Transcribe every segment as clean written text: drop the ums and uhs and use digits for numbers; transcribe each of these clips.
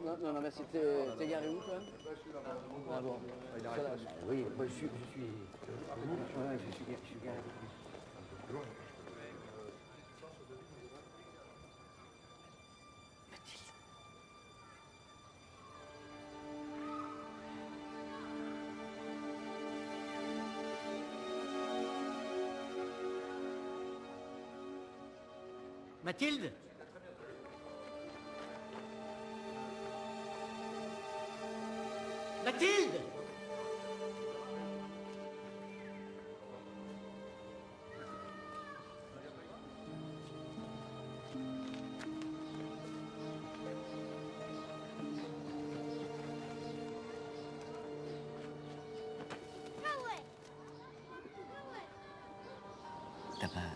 Non, non, non, mais t'es garé où, toi? Ah bon. Oui, moi, je suis... Ouais, je suis garé. Mathilde. Mathilde. Mathilde.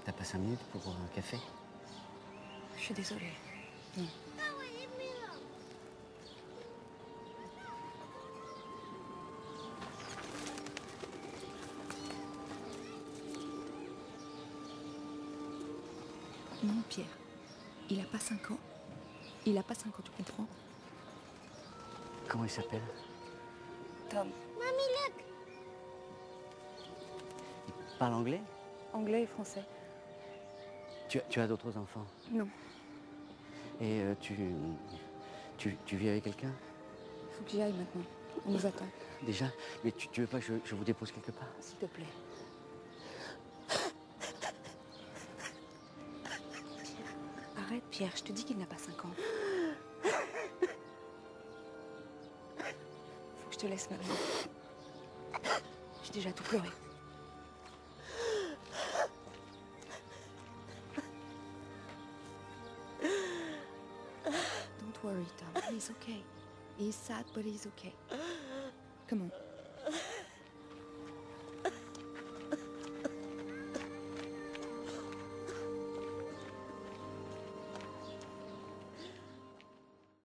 T'as pas 5 minutes pour un café? Je suis désolée. Non. Non, Pierre. Il a pas 5 ans. Il a pas 5 ans, tu comprends? Comment il s'appelle? Tom. Mamie, look. Il parle anglais? Anglais et français. Tu as d'autres enfants? Non. Et tu vis avec quelqu'un? Il faut que j'y aille maintenant. On nous attend. Déjà? Mais tu veux pas que je vous dépose quelque part? S'il te plaît. Pierre. Arrête, Pierre. Je te dis qu'il n'a pas 5 ans. Faut que je te laisse maintenant. J'ai déjà tout pleuré. Don't worry, Tom. He's okay. He's sad, but he's okay. Come on.